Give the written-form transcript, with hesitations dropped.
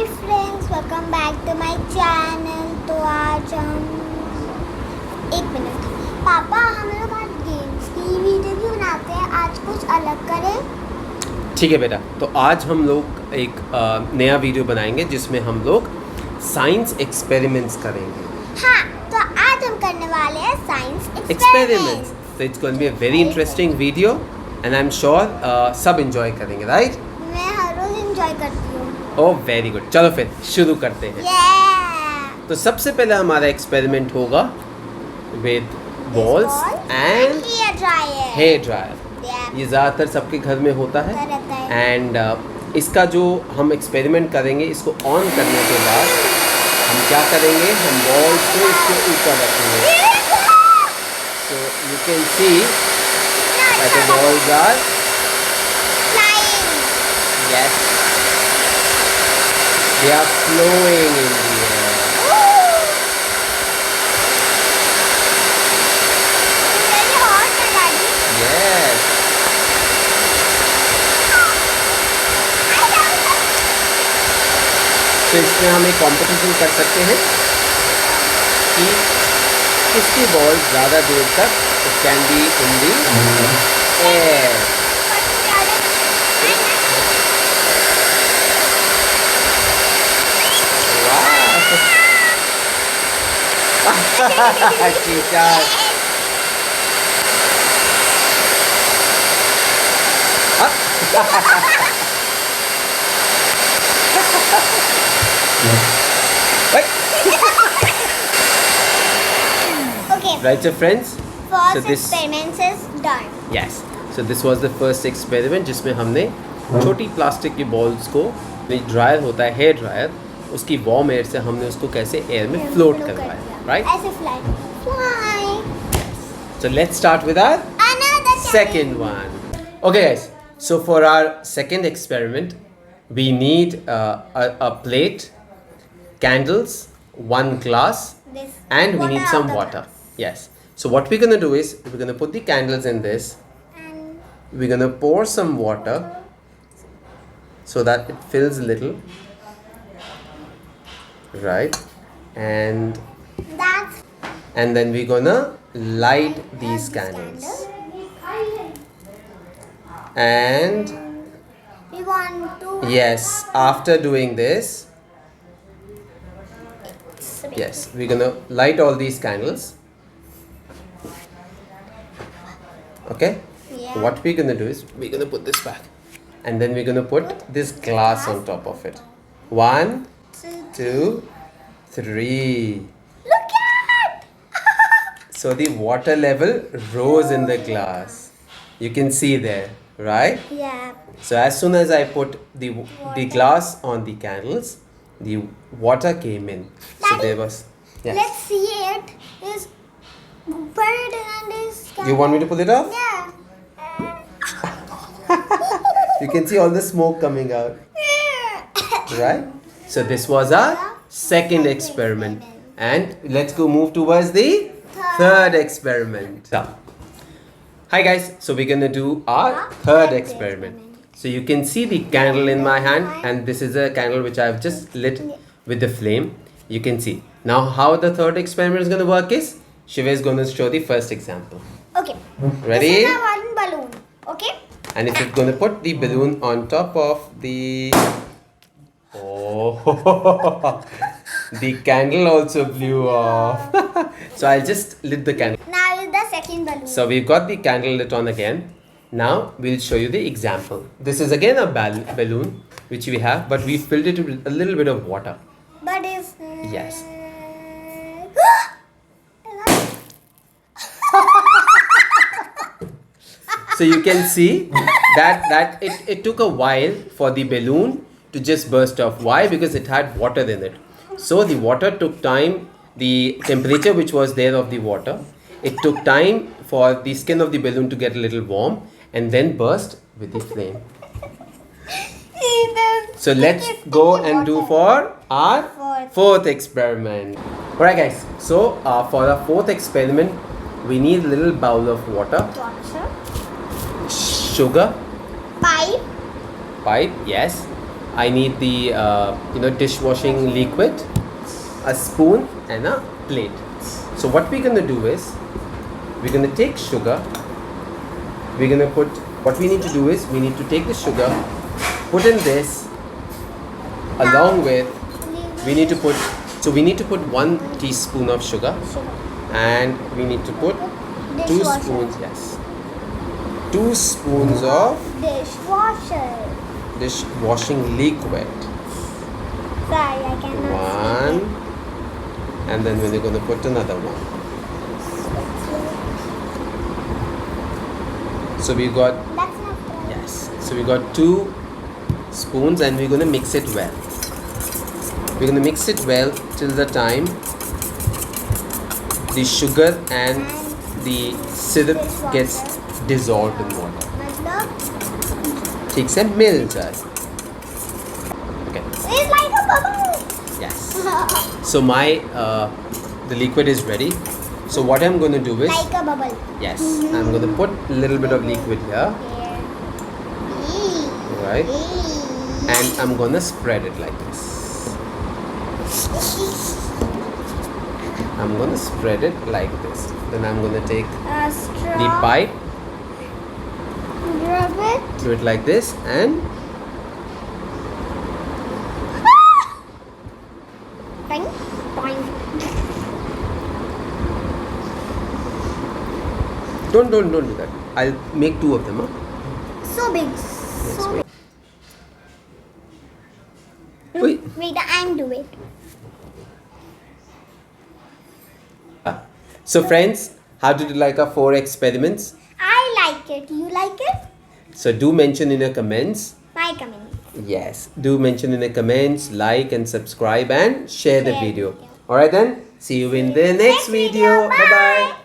Hi friends, welcome back to my channel. तो आज हम एक मिनट पापा, हम लोग आज गेम्स की वीडियो भी बनाते हैं। आज कुछ अलग करें। ठीक है बेटा। तो आज हम लोग एक नया वीडियो बनाएंगे जिसमें हम लोग साइंस एक्सपेरिमेंट्स करेंगे। हाँ, तो आज हम करने वाले हैं साइंस एक्सपेरिमेंट्स। तो it's going to be a very interesting video and I am sure सब एंजॉय करेंगे, राइट? मैं हर रोज एंजॉय करती हूँ। Oh very good. चलो फिर शुरू करते हैं। Yeah! तो सबसे पहले हमारा एक्सपेरिमेंट होगा with balls and hair dryer. ये ज़्यादातर सबके घर में होता है। एंड इसका जो हम एक्सपेरिमेंट करेंगे, इसको ऑन करने के बाद हम क्या करेंगे, हम बॉल्स को इसके ऊपर रखेंगे। So you can see that the balls are flying. yes, they are flowing in the air. It's very hot, Daddy. Yes. तो इसमें हम एक कंपटीशन कर सकते हैं कि किसकी बॉल ज़्यादा देर तक can be in the air. Cheater. Okay. Right, so friends. First So this- experiment is done. Yes. So this was the first experiment जिसमें हमने छोटी प्लास्टिक की बॉल्स को, ड्रायर होता है हेयर ड्रायर, उसकी वार्म एयर से हमने उसको कैसे एयर में फ्लोट करवाया, राइट? ऐसे fly. So let's start with our Another second one. Okay guys, so for our second experiment we need a plate, candles, one glass, This and we need water some out of water. glass. Yes. So what we're gonna do is we're gonna put the candles in this. And We're gonna pour some water so that it fills a little, right? And that's then we're gonna light these candles. And we want to. yes, after doing this, yes, we're gonna light all these candles. Okay? Yeah. What we're gonna do is we're gonna put this back, and then we're gonna put this glass on top of it. 1, 2, 3. Look at! So the water level rose in the glass. You can see there, right? Yeah. So as soon as I put the glass on the candles, the water came in. So Daddy, there was. Yes. Let's see it. Is bird and is. You want me to pull it off? Yeah. You can see all the smoke coming out, right? So this was our second experiment, and let's go move towards the third experiment. So, hi guys, so we're gonna do our third experiment. So you can see the candle in my hand, and this is a candle which I've just lit with the flame. You can see. Now how the third experiment is gonna work is Shiva is gonna show the first example. Okay. Ready? This is my one balloon. Okay. And if you're gonna put the balloon on top of the the candle also blew off. So I'll just lit the candle. Now is the second balloon. So we've got the candle lit on again. Now we'll show you the example. This is again a balloon which we have, but we filled it with a little bit of water. But is. Yes. So you can see that it took a while for the balloon to just burst off. Why? Because it had water in it. So the water took time, the temperature which was there of the water, it took time for the skin of the balloon to get a little warm and then burst with the flame. So let's go and do for our fourth experiment. Alright guys, so for our fourth experiment we need a little bowl of water, sugar, Pipe. pipe, yes, I need the dishwashing liquid, a spoon and a plate. So what we're gonna do is we're gonna take sugar. We're gonna put. What we need to do is we need to take the sugar, put in this, along with we need to put. So we need to put 1 teaspoon of sugar, and we need to put 2 Dishwasher. spoons. Yes, 2 spoons of Dishwasher. dishwashing liquid. Sorry, I cannot. One, and then we're gonna put another one. So we got That's not right. yes. So we got 2 spoons, and we're gonna mix it well. We're gonna mix it well till the time the sugar and the syrup gets dissolved in water. मतलब ठीक से मिल जाए. Okay. it's like a bubble. Yes. So my the liquid is ready. So what I'm going to do is Like a bubble. yes, I'm going to put a little bit of liquid here, Here. right, and I'm going to spread it like this. I'm going to spread it like this. Then I'm going to take A straw. the pipe, Rub it. do it like this, and Boing. Boing. don't do that. I'll make 2 of them. Huh? So big. Yes, So wait. Wait. Wait, I'm do it. So friends, how did you like our 4 experiments? I like it. You like it? So do mention in your comments. My comment. Yes, do mention in the comments, like and subscribe and share the Share video. video. Alright then, see you in the next video. Bye bye.